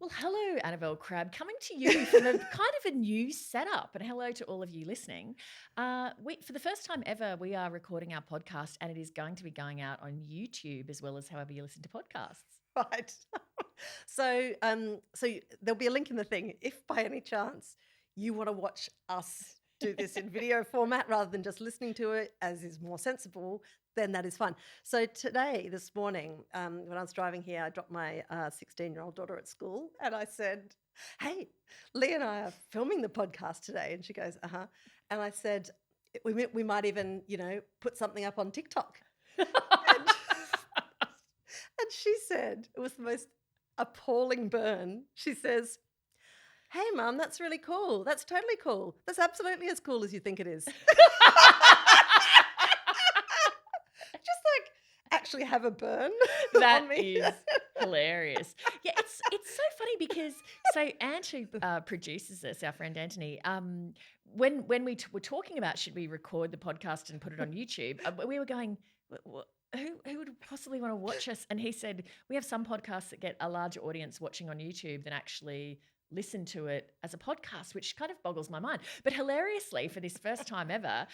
Well, hello, Annabelle Crabb, coming to you from a kind of a new setup. And hello to all of you listening. For the first time ever, we are recording our podcast, and it is going to be going out on YouTube as well as however you listen to podcasts. Right. So there'll be a link in the thing if by any chance you want to watch us do this in video format rather than just listening to it, as is more sensible, then that is fun. So this morning, when I was driving here, I dropped my 16-year-old daughter at school and I said, "Hey, Lee and I are filming the podcast today." And she goes, "Uh-huh." And I said, we might even, put something up on TikTok. And she said, it was the most appalling burn. She says, "Hey, Mum, that's really cool. That's totally cool. That's absolutely as cool as you think it is." Just like actually have a burn That on me. is hilarious. Yeah, it's so funny because Ant, who produces this, our friend Anthony, when we were talking about should we record the podcast and put it on YouTube, we were going, who would possibly want to watch us? And he said, we have some podcasts that get a larger audience watching on YouTube than actually listen to it as a podcast, which kind of boggles my mind. But hilariously, for this first time ever,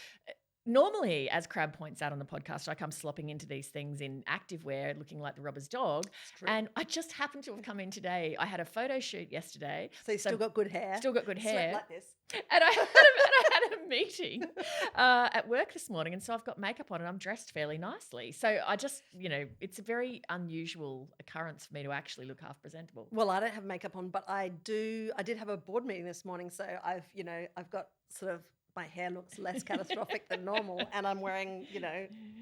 normally, as Crabb points out on the podcast, I come slopping into these things in activewear looking like the robber's dog. And I just happened to have come in today. I had a photo shoot yesterday. So you've still got good hair. Still got good hair. Like this. And I had a meeting at work this morning, and so I've got makeup on and I'm dressed fairly nicely. So I just, it's a very unusual occurrence for me to actually look half presentable. Well, I don't have makeup on, but I did have a board meeting this morning, so I've got sort of, my hair looks less catastrophic than normal, and I'm wearing,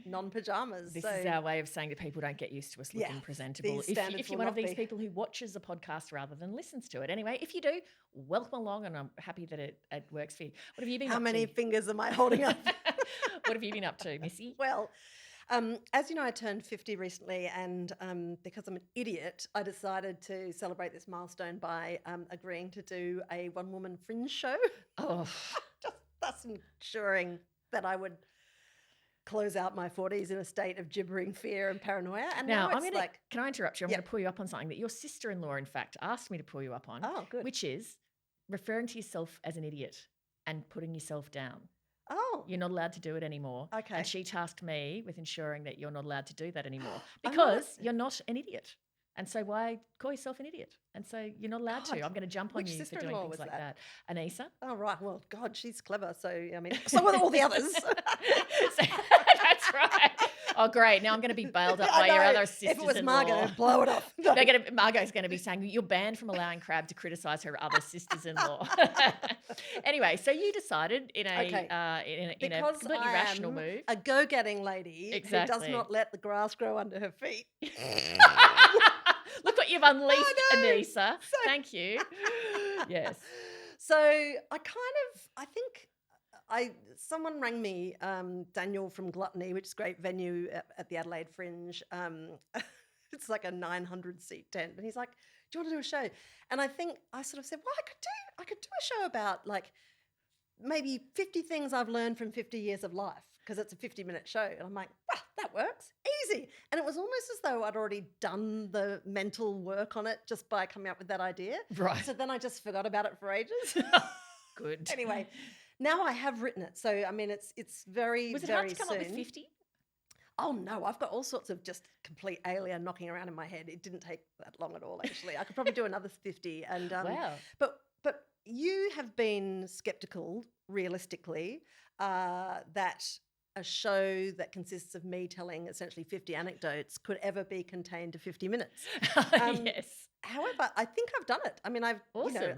non-pajamas. This is our way of saying to people, don't get used to us looking presentable. If you're one of these people who watches a podcast rather than listens to it. Anyway, if you do, welcome along, and I'm happy that it works for you. What have you been up to? How many fingers am I holding up? What have you been up to, Missy? Well, as you know, I turned 50 recently, and because I'm an idiot, I decided to celebrate this milestone by agreeing to do a one-woman fringe show. Oh, Thus ensuring that I would close out my 40s in a state of gibbering fear and paranoia. And now it's can I interrupt you? I'm going to pull you up on something that your sister-in-law, in fact, asked me to pull you up on. Oh, good. Which is referring to yourself as an idiot and putting yourself down. Oh. You're not allowed to do it anymore. Okay. And she tasked me with ensuring that you're not allowed to do that anymore because you're not an idiot. And so why call yourself an idiot? And so you're not allowed to. I'm going to jump on you for doing things like that. Anissa? Oh, right. Well, God, she's clever. So, I mean, so are all the others. That's right. Oh, great. Now I'm going to be bailed up by your other sisters-in-law. If it was Margot, blow it off. Margot's going to be saying, you're banned from allowing Crabb to criticise her other sisters-in-law. Anyway, so you decided in a completely rational move. A go-getting lady who does not let the grass grow under her feet. Look what you've unleashed, Anissa. Thank you. Yes. So I think someone rang me, Daniel from Gluttony, which is a great venue at the Adelaide Fringe. It's like a 900-seat tent. And he's like, "Do you want to do a show?" And I think I sort of said, well, I could do a show about like maybe 50 things I've learned from 50 years of life, because it's a 50-minute show. And I'm like, well, that works. Easy. And it was almost as though I'd already done the mental work on it just by coming up with that idea. Right. So then I just forgot about it for ages. Good. Anyway, now I have written it. So, I mean, it's very, Was it very hard to come up with 50? Oh, no. I've got all sorts of just complete alien knocking around in my head. It didn't take that long at all, actually. I could probably do another 50. And wow. But you have been sceptical, realistically, that a show that consists of me telling essentially 50 anecdotes could ever be contained to 50 minutes. Yes. However, I think I've done it. I mean, I've written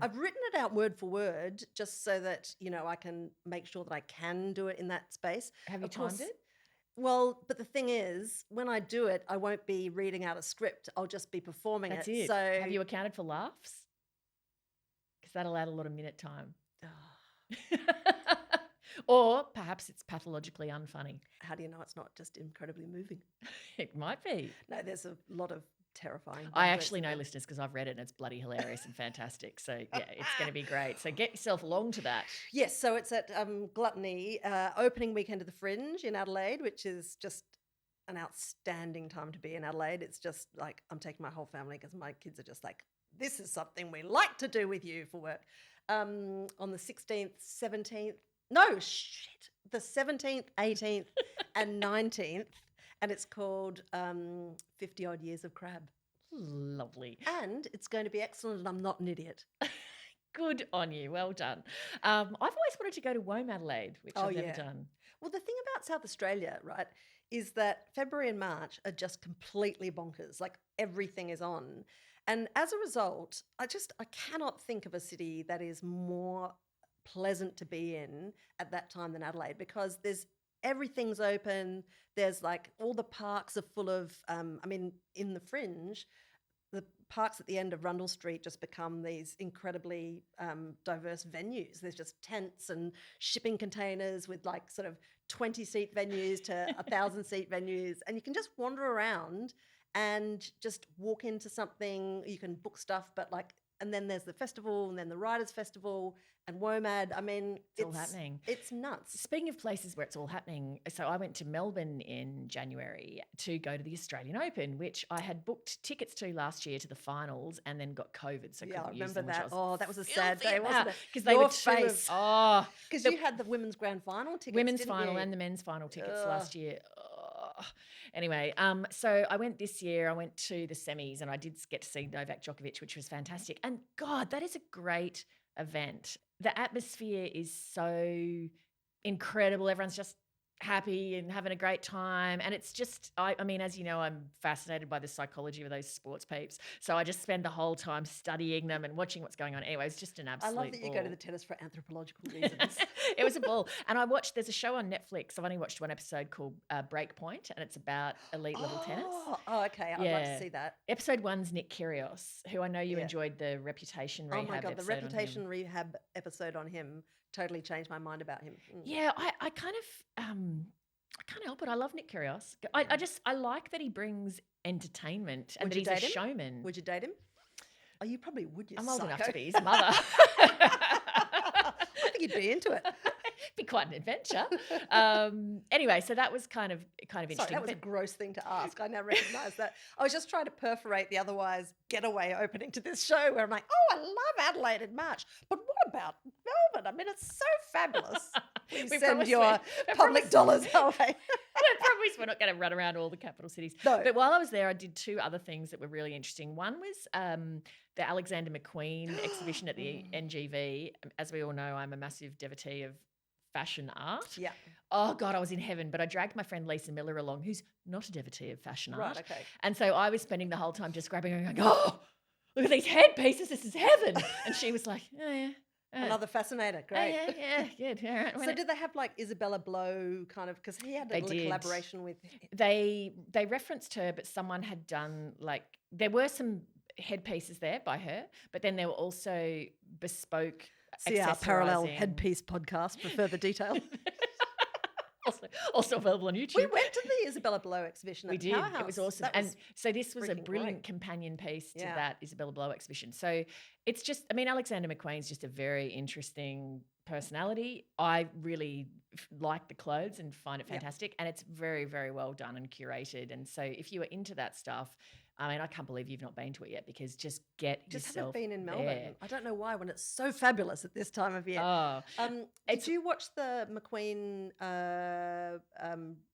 it out word for word just so that, I can make sure that I can do it in that space. Have you timed it? Well, but the thing is, when I do it, I won't be reading out a script. I'll just be performing That's it. it. So have you accounted for laughs? Because that'll add a lot of minute time. Or perhaps it's pathologically unfunny. How do you know it's not just incredibly moving? It might be. No, there's a lot of terrifying. I actually know, listeners, because I've read it and it's bloody hilarious and fantastic. So, yeah, it's going to be great. So get yourself along to that. Yes, so it's at Gluttony, opening weekend of the Fringe in Adelaide, which is just an outstanding time to be in Adelaide. It's just like I'm taking my whole family because my kids are just like this is something we like to do with you for work. On the 16th, 17th, no, shit, the 17th, 18th and 19th, and it's called 50 Odd Years of Crabb. Lovely. And it's going to be excellent, and I'm not an idiot. Good on you. Well done. I've always wanted to go to Wome Adelaide, which I've never done. Well, the thing about South Australia, right, is that February and March are just completely bonkers. Like everything is on. And as a result, I cannot think of a city that is more pleasant to be in at that time than Adelaide, because everything's open. There's like all the parks are full of, in the Fringe, the parks at the end of Rundle Street just become these incredibly diverse venues. There's just tents and shipping containers with like sort of 20-seat venues to 1,000-seat venues. And you can just wander around and just walk into something. You can book stuff, and then there's the festival, and then the Writers' Festival and WOMAD. I mean, it's all happening. It's nuts. Speaking of places where it's all happening, so I went to Melbourne in January to go to the Australian Open, which I had booked tickets to last year to the finals and then got COVID, so couldn't use them. I remember that. That was a sad day, wasn't it? Because they were face. Because you had the women's grand final tickets. Women's final and the men's final tickets last year. Anyway, so I went this year. I went to the semis and I did get to see Novak Djokovic, which was fantastic. And God, that is a great event. The atmosphere is so incredible. Everyone's just happy and having a great time. And it's just, I mean, as you know, I'm fascinated by the psychology of those sports peeps. So I just spend the whole time studying them and watching what's going on. Anyway, it's just an absolute I love that you go to the tennis for anthropological reasons. It was a ball. And there's a show on Netflix. I've only watched one episode called Breakpoint, and it's about elite level tennis. Oh, okay. I'd like to see that. Episode 1's Nick Kyrgios, who I know you enjoyed the Reputation Rehab episode. Oh my God, the Reputation Rehab episode on him totally changed my mind about him. Yeah, I kind of I can't help it. I love Nick Kyrgios. I like that he brings entertainment and that he's a showman. Would you date him? Oh, you probably would. I'm old enough to be his mother. I think you'd be into it. Be quite an adventure. Anyway, so that was kind of interesting. Sorry, that was a gross thing to ask. I now recognise that. I was just trying to perforate the otherwise getaway opening to this show where I'm like, I love Adelaide in March, but what about Melbourne? I mean, it's so fabulous. We send your public dollars our way. I promise we're not going to run around all the capital cities. No. But while I was there, I did 2 other things that were really interesting. One was the Alexander McQueen exhibition at the NGV. As we all know, I'm a massive devotee of fashion art. Yeah. Oh God, I was in heaven. But I dragged my friend Lisa Miller along, who's not a devotee of fashion art. Right, okay. And so I was spending the whole time just grabbing her and going, oh, look at these headpieces. This is heaven. And she was like, oh yeah. Another fascinator, great. Yeah, good. All right. So did they have like Isabella Blow kind of, because he had a little collaboration with... They referenced her, but someone had done there were some headpieces there by her, but then there were also bespoke See our parallel headpiece podcast for further detail. Also available on YouTube. We went to the Isabella Blow exhibition at the Powerhouse. It was awesome. So this was a brilliant companion piece to that Isabella Blow exhibition. So it's just, I mean, Alexander McQueen's just a very interesting personality. I really like the clothes and find it fantastic. And it's very, very well done and curated. And so if you are into that stuff, I mean, I can't believe you've not been to it yet, because just haven't been in Melbourne. there. I don't know why, when it's so fabulous at this time of year. Oh, did you watch the McQueen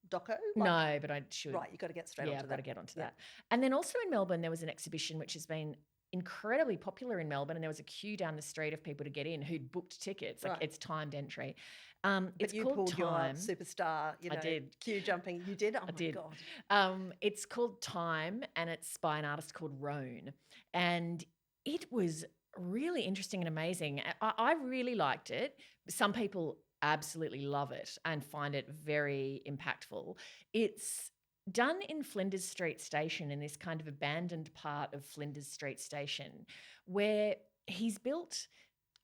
doco? No, but I should. Right, you've got to get straight onto that. Yeah, I've got to get onto that. And then also in Melbourne, there was an exhibition which has been incredibly popular in Melbourne, and there was a queue down the street of people to get in who'd booked tickets. It's timed entry. It's you called pulled Time. Your superstar, I did. Queue jumping. You did? Oh I my did. God. It's called Time, and it's by an artist called Roan. And it was really interesting and amazing. I really liked it. Some people absolutely love it and find it very impactful. It's done in Flinders Street Station, in this kind of abandoned part of Flinders Street Station, where he's built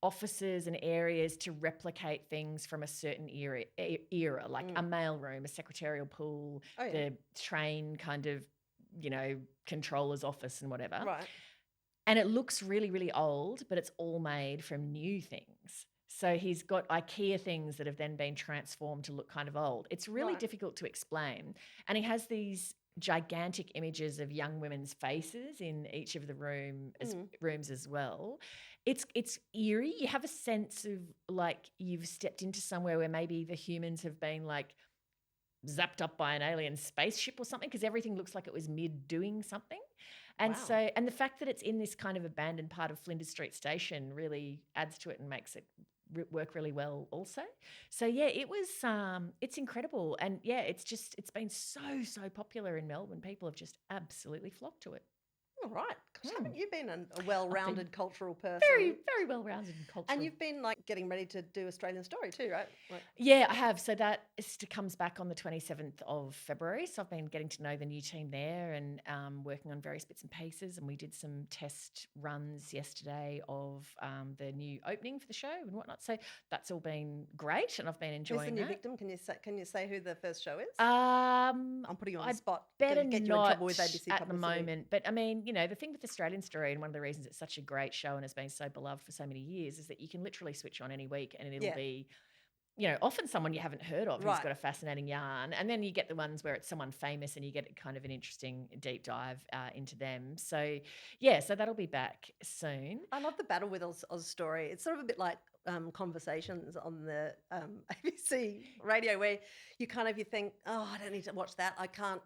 offices and areas to replicate things from a certain era, like a mailroom, a secretarial pool, the train kind of, controller's office and whatever. Right. And it looks really, really old, but it's all made from new things. So he's got IKEA things that have then been transformed to look kind of old. It's really difficult to explain. And he has these gigantic images of young women's faces in each of the rooms as well. It's eerie. You have a sense of like you've stepped into somewhere where maybe the humans have been like zapped up by an alien spaceship or something, because everything looks like it was mid doing something. And Wow. so, and the fact that it's in this kind of abandoned part of Flinders Street Station really adds to it and makes it work really well also. So yeah, it's incredible. And yeah, it's been so popular in Melbourne. People have just absolutely flocked to it. All right. Gosh, haven't you been a well-rounded cultural person? Very, very well-rounded and cultural. And you've been like getting ready to do Australian Story too, right? Like, yeah, I have. So that comes back on the 27th of February. So I've been getting to know the new team there and working on various bits and pieces. And we did some test runs yesterday of the new opening for the show and whatnot. So that's all been great, and I've been enjoying who's the new that. victim? Can you say who the first show is? I'm putting you on the spot. Better get you in not trouble with ABC at the publicity. moment. But I mean, you know, the thing with Australian Story, and one of the reasons it's such a great show and has been so beloved for so many years, is that you can literally switch on any week and it'll be, you know, often someone you haven't heard of who's got a fascinating yarn. And then you get the ones where it's someone famous and you get kind of an interesting deep dive into them. So, yeah, so that'll be back soon. I love the Battle with Oz Story. It's sort of a bit like conversations on the ABC radio, where you think, oh, I don't need to watch that. I can't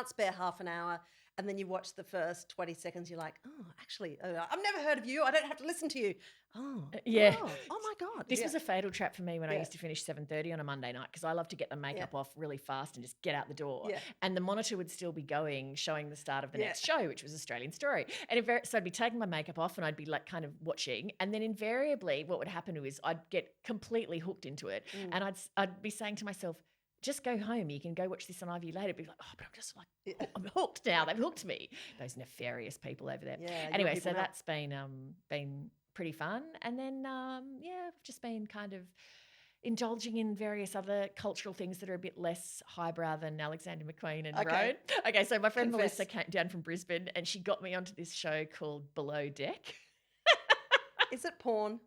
spare half an hour. And then you watch the first 20 seconds, you're like, oh, actually, I've never heard of you. I don't have to listen to you. Oh, yeah. Oh my God. This was a fatal trap for me when I used to finish 7:30 on a Monday night, because I love to get the makeup off really fast and just get out the door. Yeah. And the monitor would still be going, showing the start of the next show, which was Australian Story. And so I'd be taking my makeup off and I'd be like kind of watching. And then invariably what would happen is I'd get completely hooked into it. And I'd be saying to myself, just go home. You can go watch this on iview later. Be like, oh, but I'm just like, I'm hooked now. They've hooked me. Those nefarious people over there. Yeah, anyway, so that's been pretty fun. And then, I've just been kind of indulging in various other cultural things that are a bit less highbrow than Alexander McQueen and Road. Okay, so my friend Melissa came down from Brisbane and she got me onto this show called Below Deck. Is it porn?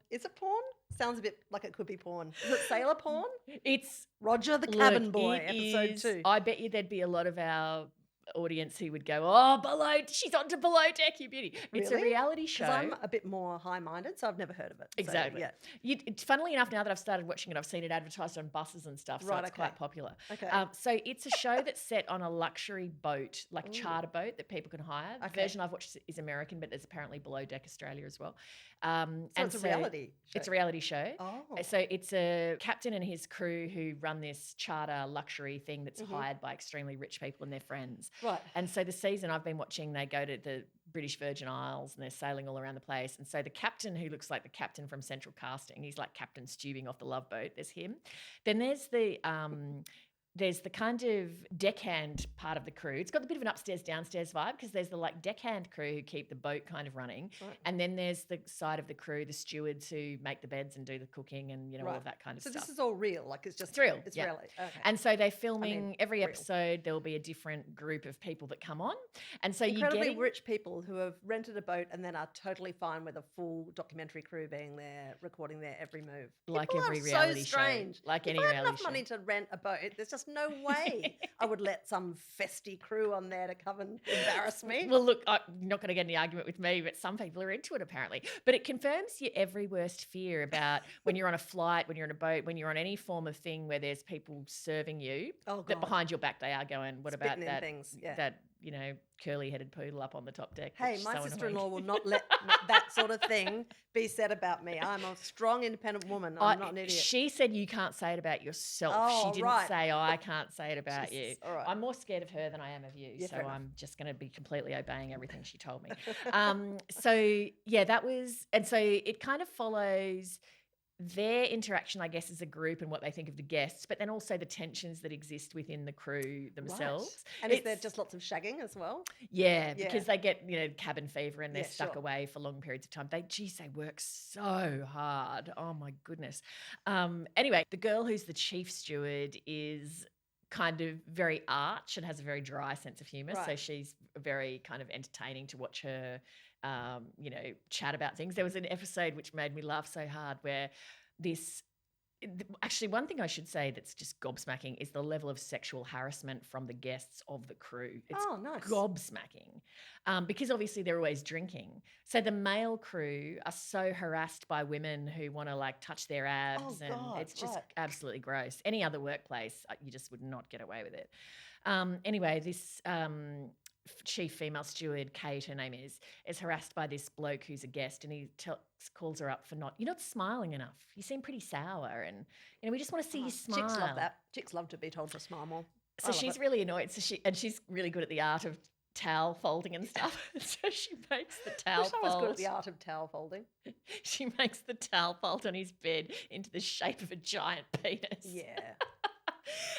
Sounds a bit like it could be porn. Is it sailor porn? It's Roger the Cabin Boy, episode 2. I bet you there'd be a lot of our audience who would go, oh, she's on to Below Deck, you beauty. Really? It's a reality show. Because I'm a bit more high-minded, so I've never heard of it. Exactly. So, yeah. Funnily enough, now that I've started watching it, I've seen it advertised on buses and stuff, so it's quite popular. Okay. So it's a show that's set on a luxury boat, like a charter boat that people can hire. The version I've watched is American, but there's apparently Below Deck Australia as well. So it's a reality show. It's a reality show. Oh. So it's a captain and his crew who run this charter luxury thing that's hired by extremely rich people and their friends. Right. And so the season I've been watching, they go to the British Virgin Isles and they're sailing all around the place. And so the captain, who looks like the captain from Central Casting, he's like Captain Stubing off the Love Boat. There's him. Then there's the kind of deckhand part of the crew. It's got a bit of an upstairs downstairs vibe, because there's the like deckhand crew who keep the boat kind of running, and then there's the side of the crew, the stewards who make the beds and do the cooking and all of that kind of stuff. So this is all real, like it's real. It's real. Okay. And so they're filming every episode. There will be a different group of people that come on, and so incredibly rich people who have rented a boat and then are totally fine with a full documentary crew being there, recording their every move. Like People every are reality so strange. show. Like if any I had reality enough show. money to rent a boat, there's just no way I would let some festy crew on there to come and embarrass me. Well, look, I'm not going to get any argument with me, but some people are into it apparently. But it confirms your every worst fear about when you're on a flight, when you're on a boat, when you're on any form of thing where there's people serving you, that behind your back they are going, what Spitting about that? Things. That, curly-headed poodle up on the top deck. Hey, my sister-in-law will not let that sort of thing be said about me. I'm a strong, independent woman. I'm not an idiot. She said you can't say it about yourself. Oh, she didn't say, I can't say it about you. All right. I'm more scared of her than I am of you. Yeah, so I'm just going to be completely obeying everything she told me. That was, and so it kind of follows their interaction, I guess, as a group and what they think of the guests, but then also the tensions that exist within the crew themselves. Right. And is there just lots of shagging as well? Yeah, because they get, cabin fever and they're stuck away for long periods of time. They work so hard. Oh my goodness. Anyway, the girl who's the chief steward is kind of very arch and has a very dry sense of humour. Right. So she's very kind of entertaining to watch her chat about things. There was an episode which made me laugh so hard where this Actually, one thing I should say that's just gobsmacking is the level of sexual harassment from the guests of the crew. It's Oh, nice. gobsmacking because obviously they're always drinking. So the male crew are so harassed by women who want to like touch their abs, Oh, and God, it's just right. absolutely gross. Any other workplace, you just would not get away with it. Anyway, this chief female steward, Kate, her name is harassed by this bloke who's a guest, and he calls her up for you're not smiling enough. You seem pretty sour, and we just want to see you smile. Chicks love that. Chicks love to be told to smile more. So she's really annoyed. So she's really good at the art of towel folding and stuff. So she makes the towel I was fold. good at the art of towel folding. She makes the towel fold on his bed into the shape of a giant penis. Yeah.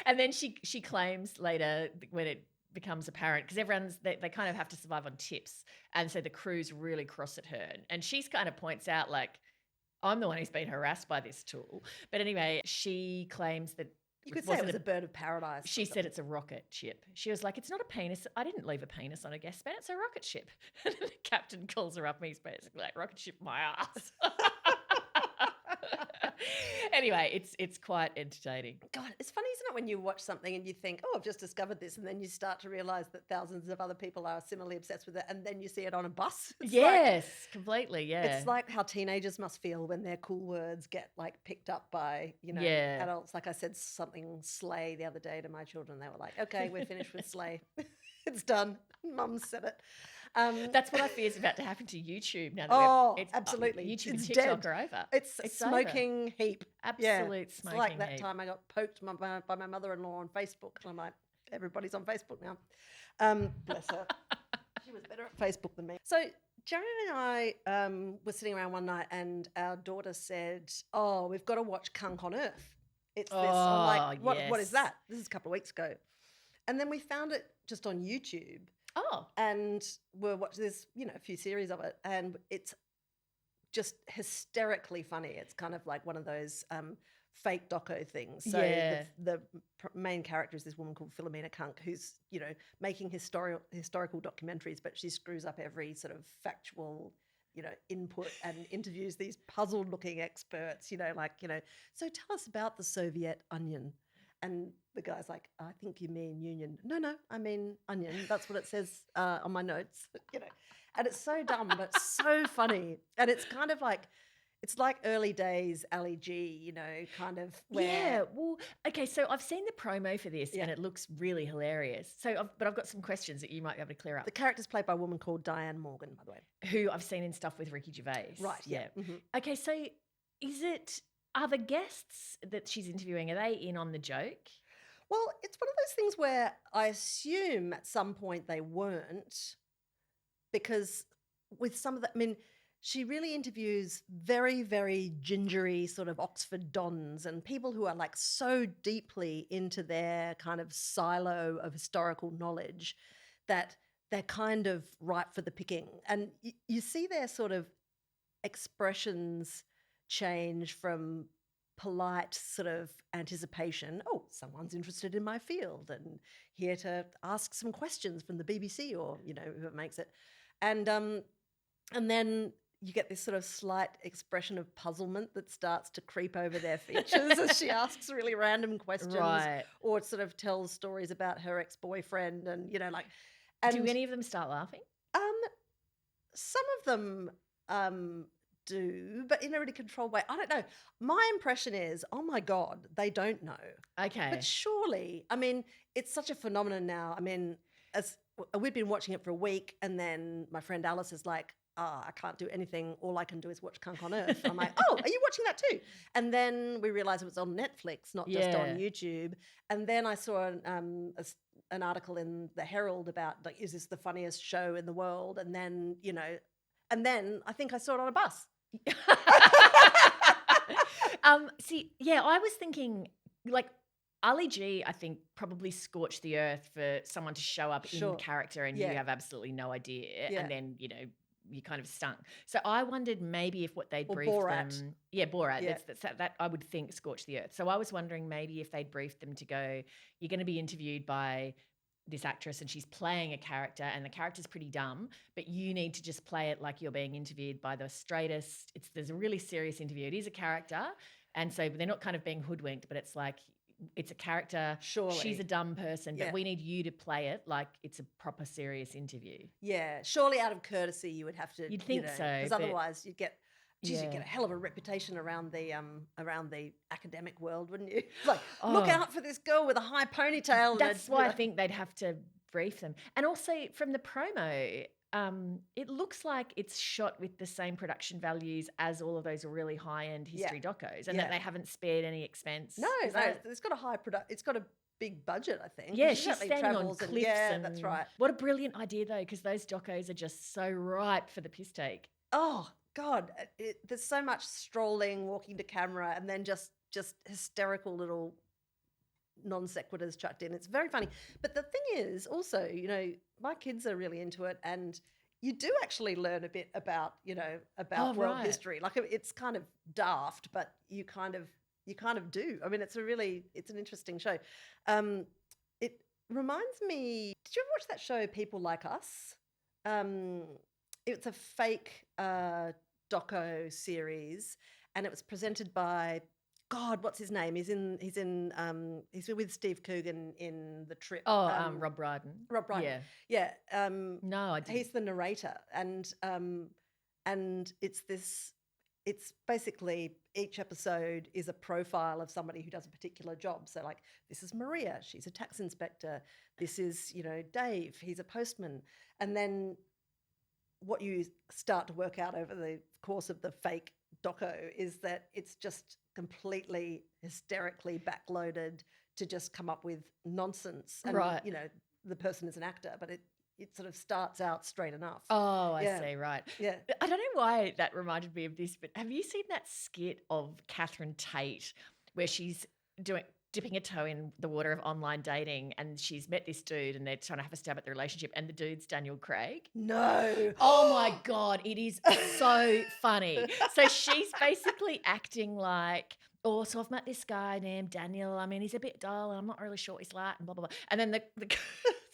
And then she claims later when it becomes apparent, because they kind of have to survive on tips, and so the crew's really cross at her, and she's kind of points out like, I'm the one who's been harassed by this tool. But anyway, she claims that you could say it was a bird of paradise. She said it's a rocket ship. She was like, it's not a penis. I didn't leave a penis on a guest bed. It's a rocket ship. And the captain calls her up and he's basically like, rocket ship my ass. Anyway, it's quite entertaining. God, it's funny, isn't it, when you watch something and you think, oh, I've just discovered this, and then you start to realise that thousands of other people are similarly obsessed with it, and then you see it on a bus. Yes, completely, yeah. It's like how teenagers must feel when their cool words get like picked up by, adults. Like I said something slay the other day to my children. They were like, okay, we're finished with slay. It's done. Mum said it. That's what I fear is about to happen to YouTube now. That absolutely. YouTube it's and TikTok dead. are over. It's a smoking over. heap. Absolute smoking heap. It's like that time I got poked by my mother-in-law on Facebook. And I'm like, everybody's on Facebook now. Bless her. She was better at Facebook than me. So Jeremy and I were sitting around one night, and our daughter said, oh, we've got to watch Cunk on Earth. It's this. I'm like, what is that? This is a couple of weeks ago. And then we found it just on YouTube. Oh. And we're watching this, a few series of it, and it's just hysterically funny. It's kind of like one of those fake doco things. So the main character is this woman called Philomena Cunk, who's, making historical documentaries, but she screws up every sort of factual, input, and interviews these puzzled looking experts, so tell us about the Soviet onion. And the guy's like, I think you mean union. No, I mean onion. That's what it says on my notes, And it's so dumb, but so funny. And it's kind of like, it's like early days Ali G, kind of where... Yeah, well, okay, so I've seen the promo for this and it looks really hilarious. But I've got some questions that you might be able to clear up. The character's played by a woman called Diane Morgan, by the way. Who I've seen in stuff with Ricky Gervais. Right, yeah. Mm-hmm. Okay, so are the guests that she's interviewing, are they in on the joke? Well, it's one of those things where I assume at some point they weren't, because with some of the, she really interviews very, very gingery sort of Oxford dons and people who are like so deeply into their kind of silo of historical knowledge that they're kind of ripe for the picking. And you see their sort of expressions change from polite sort of anticipation, oh, someone's interested in my field and here to ask some questions from the BBC or, whoever makes it. And then you get this sort of slight expression of puzzlement that starts to creep over their features as she asks really random questions, or sort of tells stories about her ex-boyfriend and, And do any of them start laughing? Some of them do, but in a really controlled way. I don't know. My impression is, oh my God, they don't know. Okay. But surely, it's such a phenomenon now. As we'd been watching it for a week, and then my friend Alice is like, I can't do anything. All I can do is watch Cunk on Earth. I'm like, oh, are you watching that too? And then we realised it was on Netflix, not just on YouTube. And then I saw an article in the Herald about, like, is this the funniest show in the world? And then, I think I saw it on a bus. I was thinking, like, Ali G, I think, probably scorched the earth for someone to show up in character and you have absolutely no idea. And then, you kind of stunk. So I wondered maybe if what they'd briefed Borat. them. Yeah, Borat. Yeah. That I would think scorched the earth. So I was wondering maybe if they'd briefed them to go, you're going to be interviewed by this actress and she's playing a character and the character's pretty dumb, but you need to just play it like you're being interviewed by the straightest. There's a really serious interview. It is a character, And so they're not kind of being hoodwinked, but it's like it's a character. Surely. She's a dumb person, but Yeah. we need you to play it like it's a proper serious interview. Yeah, surely out of courturity you would have to. You'd think so, because but- otherwise you'd get. Geez, Yeah. you'd get a hell of a reputation around the academic world, wouldn't you? Like, look out for this girl with a high ponytail. That's why I think they'd have to brief them. And also from the promo, it looks like it's shot with the same production values as all of those really high-end history docos, and that they haven't spared any expense. No, Is no, that- it's got a high it's got a big budget, I think. Yeah, She she's certainly standing on travels cliffs. yeah, and that's right. What a brilliant idea, though, because those docos are just so ripe for the piss take. Oh God, there's so much strolling, walking to camera, and then just hysterical little non sequiturs chucked in. It's very funny. But the thing is, also, you know, my kids are really into it, and you do actually learn a bit about, you know, about world history. Like it's kind of daft, but you kind of do. I mean, it's an interesting show. It reminds me. Did you ever watch that show People Like Us? It's a fake doco series, and it was presented by God. What's his name? He's with Steve Coogan in The Trip. Rob Brydon. Rob Brydon. Yeah. Yeah. No, I didn't. He's the narrator, and it's this. It's basically each episode is a profile of somebody who does a particular job. So like, this is Maria, she's a tax inspector. This is, you know, Dave, he's a postman. And then what you start to work out over the course of the fake doco is that it's just completely hysterically backloaded to just come up with nonsense. And, you know, the person is an actor, but it sort of starts out straight enough. Oh, I see, right. Yeah. I don't know why that reminded me of this, but have you seen that skit of Catherine Tate where she's dipping a toe in the water of online dating, and she's met this dude and they're trying to have a stab at the relationship, and the dude's Daniel Craig? No. Oh my God, it is so funny. So she's basically acting like, oh, so I've met this guy named Daniel. I mean, he's a bit dull and I'm not really sure what he's like and blah, blah, blah. And then the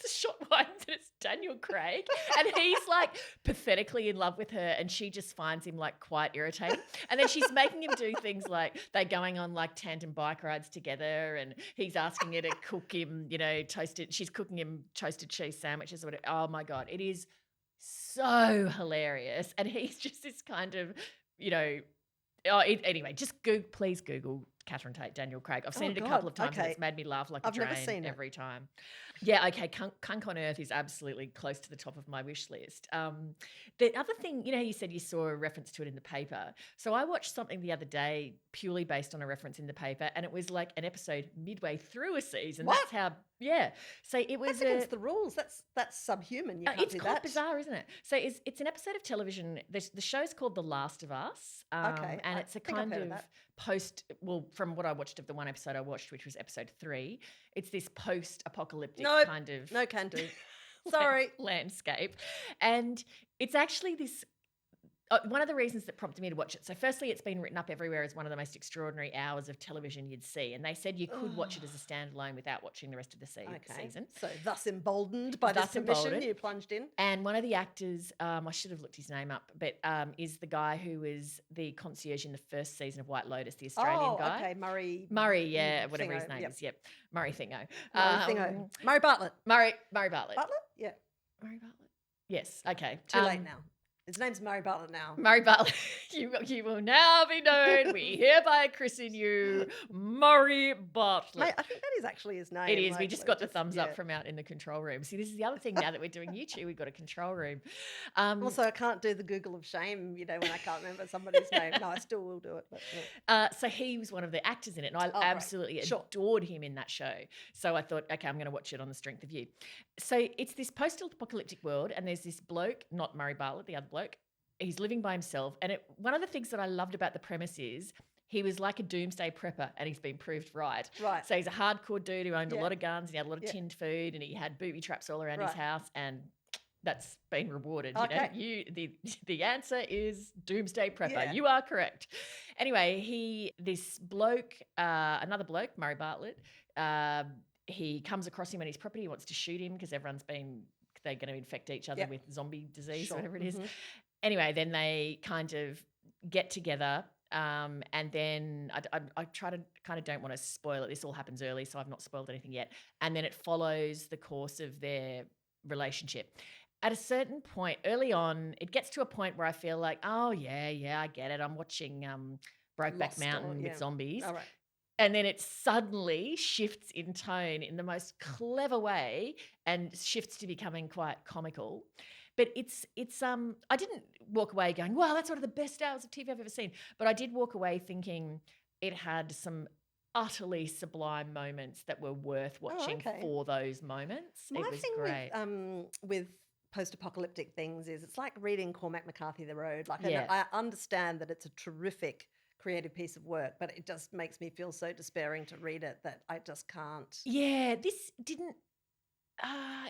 shot widens and it's Daniel Craig, and he's like pathetically in love with her, and she just finds him like quite irritating. And then she's making him do things like they're going on like tandem bike rides together, and he's asking her to cook him, you know, she's cooking him toasted cheese sandwiches or whatever. Oh my God, it is so hilarious. And he's just this kind of, you know, anyway, just please Google Catherine Tate, Daniel Craig. I've seen it a couple of times and it's made me laugh like a drain every time. Yeah, okay, Cunk on Earth is absolutely close to the top of my wish list. The other thing, you know, you said you saw a reference to it in the paper. So I watched something the other day purely based on a reference in the paper, and it was like an episode midway through a season. What? That's how, yeah. So it was That's against the rules. That's subhuman. You can't it's do quite that. bizarre, isn't it? So it's an episode of television. The show's called The Last of Us. Okay, And I it's a think I've kind heard of of that. from what I watched of the one episode I watched, which was episode 3, it's this post-apocalyptic kind of No can do. Sorry. landscape. And it's actually this one of the reasons that prompted me to watch it. So firstly, it's been written up everywhere as one of the most extraordinary hours of television you'd see. And they said you could watch it as a standalone without watching the rest of the season. So thus emboldened by this submission, you plunged in. And one of the actors, I should have looked his name up, but is the guy who was the concierge in the first season of White Lotus, the Australian guy. Okay, Murray, whatever Thingo, his name yep. is. Yep, Murray Thingo. Murray Bartlett. Murray Bartlett. Bartlett? Yeah. Murray Bartlett. Yes. Okay. Too late now. His name's Murray Bartlett now. Murray Bartlett, you will now be known. We hereby christen you Murray Bartlett. Mate, I think that is actually his name. It is. We just got the thumbs up from out in the control room. See, this is the other thing now that we're doing YouTube. We've got a control room. Also, I can't do the Google of shame, you know, when I can't remember somebody's name. No, I still will do it. But, yeah. So he was one of the actors in it, and I absolutely adored him in that show. So I thought, okay, I'm going to watch it on the strength of you. So it's this post-apocalyptic world, and there's this bloke, not Murray Bartlett, the other bloke. He's living by himself. And one of the things that I loved about the premise is he was like a doomsday prepper, and he's been proved right. Right. So he's a hardcore dude who owned a lot of guns, and he had a lot of tinned food, and he had booby traps all around his house, and that's been rewarded. Okay. You know, the answer is doomsday prepper. Yeah. You are correct. Anyway, this bloke, another bloke, Murray Bartlett, he comes across him on his property. He wants to shoot him because they're going to infect each other with zombie disease, whatever it is. Anyway, then they kind of get together And then I try to kind of don't want to spoil it. This all happens early, so I've not spoiled anything yet. And then it follows the course of their relationship. At a certain point, early on, it gets to a point where I feel like, oh, yeah, I get it. I'm watching Brokeback Lost or- Mountain yeah. with zombies. All right. And then it suddenly shifts in tone in the most clever way and shifts to becoming quite comical. But it's I didn't walk away going, wow, that's one of the best hours of TV I've ever seen. But I did walk away thinking it had some utterly sublime moments that were worth watching okay. for those moments. My it was thing great. with post-apocalyptic things is it's like reading Cormac McCarthy, The Road. Like Yeah. I understand that it's a terrific creative piece of work, but it just makes me feel so despairing to read it that I just can't. Yeah, this didn't.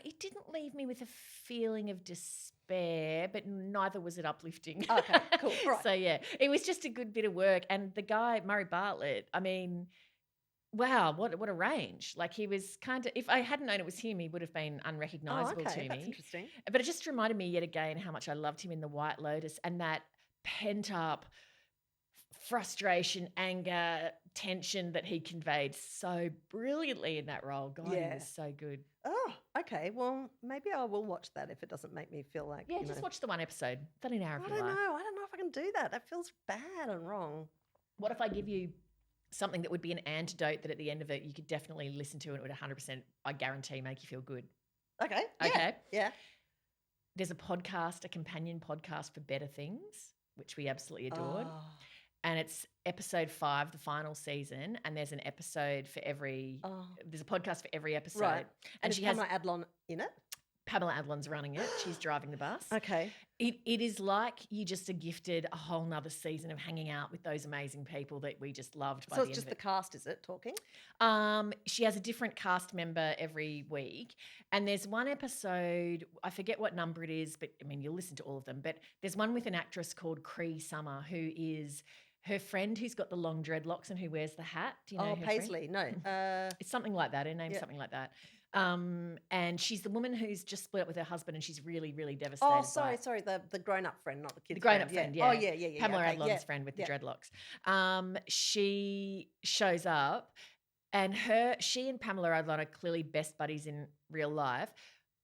It didn't leave me with a feeling of despair, but neither was it uplifting. Okay, cool. Right. So yeah, it was just a good bit of work. And the guy, Murray Bartlett, I mean, wow, what a range! Like he was kind of. If I hadn't known it was him, he would have been unrecognizable okay, to that's me. interesting. But it just reminded me yet again how much I loved him in The White Lotus and that pent up frustration, anger, tension that he conveyed so brilliantly in that role. God, he Yeah. was so good. Oh, okay. Well, maybe I will watch that if it doesn't make me feel like. Yeah, you just know. watch the one episode. It's only an hour I of don't your know. life. I don't know if I can do that. That feels bad and wrong. What if I give you something that would be an antidote that at the end of it you could definitely listen to and it would 100%, I guarantee, make you feel good? Okay. Yeah. Okay. Yeah. There's a podcast, a companion podcast for Better Things, which we absolutely adored. Oh. And it's episode 5, the final season, and there's an episode for every. Oh. There's a podcast for every episode, Right. and is she has Pamela Adlon in it. Pamela Adlon's running it. She's driving the bus. Okay. It is like you just are gifted a whole nother season of hanging out with those amazing people that we just loved. By So the it's just end the cast, is it, talking? She has a different cast member every week, and there's one episode, I forget what number it is, but I mean you'll listen to all of them. But there's one with an actress called Cree Summer, who is her friend who's got the long dreadlocks and who wears the hat. Do you know her friend? Paisley. No. It's something like that. Her name's Yeah. something like that. And she's the woman who's just split up with her husband, and she's really, really devastated. Oh, by sorry. it. The grown-up friend, not the kid. The grown-up friend, yeah. Oh, yeah. Pamela okay, Adlon's yeah. friend with the Yeah. dreadlocks. She shows up, and she and Pamela Adlon are clearly best buddies in real life.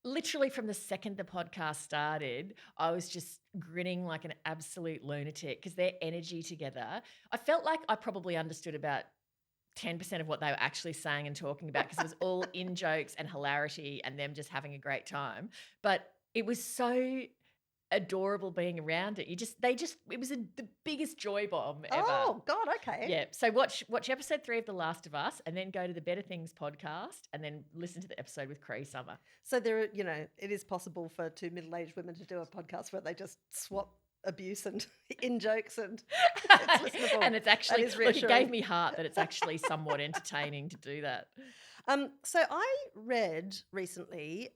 Literally from the second the podcast started, I was just grinning like an absolute lunatic because their energy together. I felt like I probably understood about 10% of what they were actually saying and talking about because it was all in jokes and hilarity and them just having a great time. But it was so adorable being around it. It was the biggest joy bomb ever. Oh, God, okay. Yeah. So watch episode 3 of The Last of Us and then go to the Better Things podcast and then listen to the episode with Cree Summer. So it is possible for 2 middle-aged women to do a podcast where they just swap abuse and in jokes and it's listenable. And it's actually, That is look, it gave reassuring. me heart that it's actually somewhat entertaining to do that. So I read recently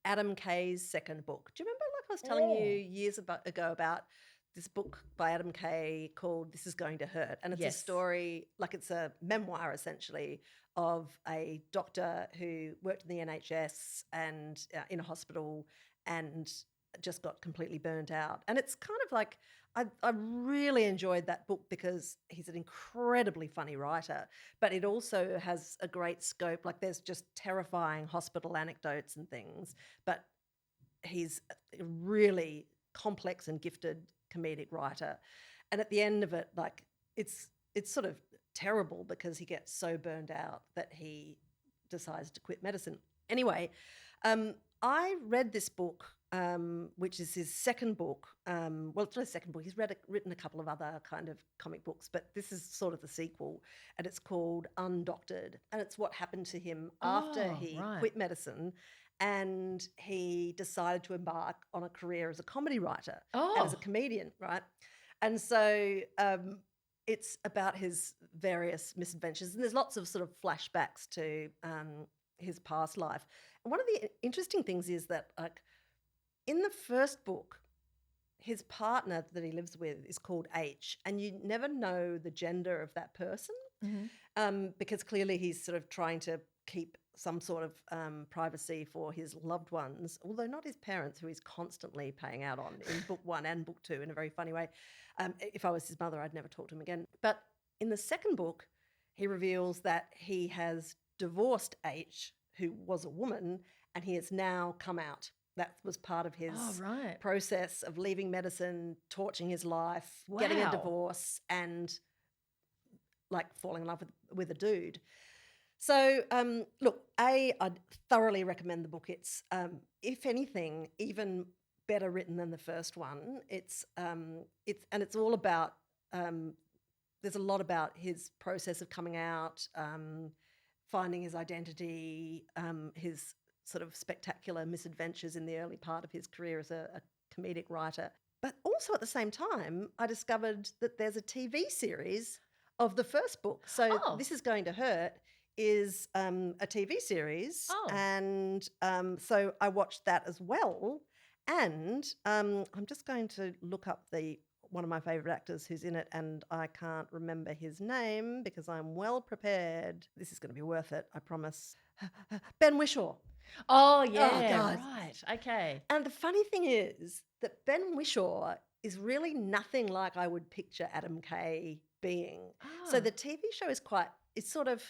Adam Kay's second book. Do you remember, like I was telling you years ago about this book by Adam Kay called This Is Going to Hurt? And it's a Yes. story, like it's a memoir essentially, of a doctor who worked in the NHS and in a hospital and just got completely burnt out. And it's kind of like, I really enjoyed that book because he's an incredibly funny writer, but it also has a great scope. Like there's just terrifying hospital anecdotes and things, but he's a really complex and gifted comedic writer. And at the end of it, like it's sort of terrible because he gets so burned out that he decides to quit medicine. Anyway, I read this book, which is his second book. Well, it's not his second book. He's written a couple of other kind of comic books, but this is sort of the sequel, and it's called Undoctored. And it's what happened to him after he quit medicine, and he decided to embark on a career as a comedy writer and as a comedian, right? And so it's about his various misadventures, and there's lots of sort of flashbacks to his past life. And one of the interesting things is that, like, in the first book, his partner that he lives with is called H, and you never know the gender of that person because clearly he's sort of trying to keep some sort of privacy for his loved ones, although not his parents, who he's constantly paying out on in book 1 and book 2 in a very funny way. If I was his mother, I'd never talk to him again. But in the second book, he reveals that he has divorced H, who was a woman, and he has now come out. That was part of his process of leaving medicine, torching his life, getting a divorce, and like falling in love with a dude. So, look, I'd thoroughly recommend the book. It's, if anything, even better written than the first one. It's all about. There's a lot about his process of coming out, finding his identity, his sort of spectacular misadventures in the early part of his career as a comedic writer. But also at the same time, I discovered that there's a TV series of the first book. So This Is Going to Hurt is a TV series. And so I watched that as well. And I'm just going to look up one of my favourite actors who's in it, and I can't remember his name because I'm well prepared. This is going to be worth it, I promise. Ben Whishaw. Oh, yeah, right, okay. And the funny thing is that Ben Whishaw is really nothing like I would picture Adam Kay being. So the TV show is sort of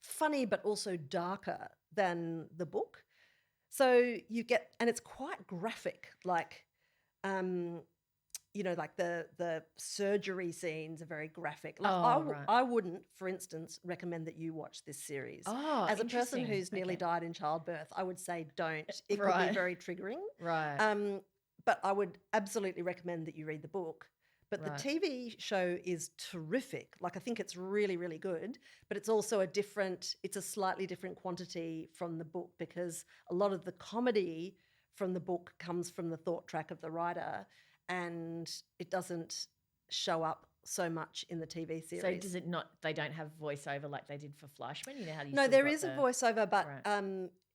funny but also darker than the book. So you get, and it's quite graphic, like, like the surgery scenes are very graphic. Like I wouldn't, for instance, recommend that you watch this series. As a person who's nearly died in childbirth, I would say don't. It could be very triggering. Right. But I would absolutely recommend that you read the book. But the TV show is terrific. Like, I think it's really, really good, but it's also it's a slightly different quantity from the book, because a lot of the comedy from the book comes from the thought track of the writer, and it doesn't show up so much in the TV series. So does it not, they don't have voiceover like they did for Fleischman? You know how you No, there is a voiceover, but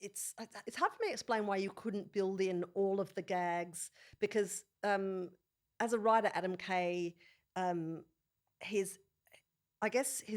it's hard for me to explain why you couldn't build in all of the gags, because as a writer, Adam Kay, his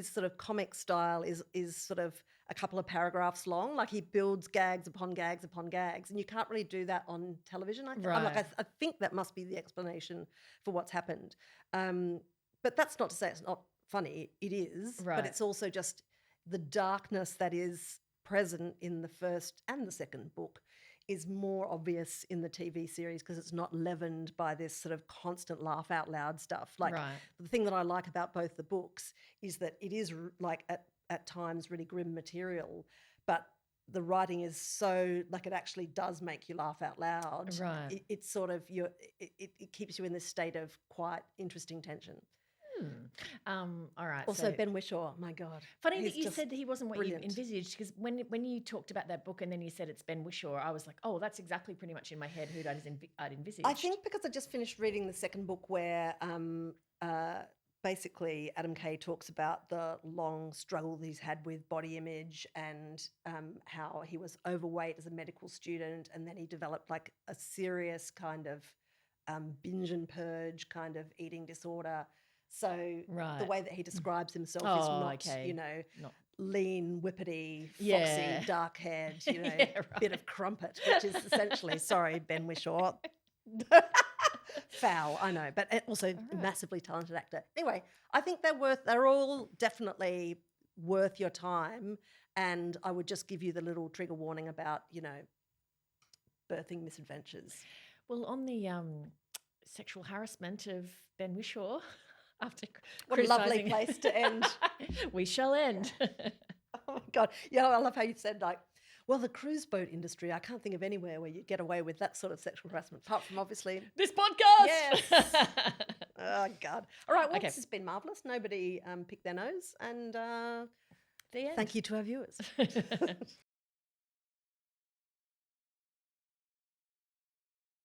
sort of comic style is sort of a couple of paragraphs long. Like, he builds gags upon gags upon gags, and you can't really do that on television. I think that must be the explanation for what's happened. But that's not to say it's not funny. It is, but it's also just the darkness that is present in the first and the second book is more obvious in the TV series, because it's not leavened by this sort of constant laugh out loud stuff. Like, the thing that I like about both the books is that it is like at times really grim material, but the writing is so, like, it actually does make you laugh out loud. Right. It's sort of it keeps you in this state of quite interesting tension. All right. Also, so Ben Whishaw, my God. Funny that you said that he wasn't what brilliant. you envisaged, because when you talked about that book and then you said it's Ben Whishaw, I was like, oh, that's exactly pretty much in my head who I'd envisaged. I think because I just finished reading the second book, where basically Adam Kay talks about the long struggle that he's had with body image, and how he was overweight as a medical student, and then he developed like a serious kind of binge and purge kind of eating disorder. So the way that he describes himself is not, lean, whippity, foxy, dark-haired, bit of crumpet, which is essentially, sorry, Ben Whishaw, foul, I know, but also massively talented actor. Anyway, I think they're all definitely worth your time, and I would just give you the little trigger warning about, birthing misadventures. Well, on the sexual harassment of Ben Whishaw, after what a lovely place to end. We shall end. Oh my God. Yeah, I love how you said, like, well, the cruise boat industry, I can't think of anywhere where you get away with that sort of sexual harassment, apart from obviously this podcast. Yes. Oh God. All right, well, this has been marvellous. Nobody picked their nose, and thank you to our viewers.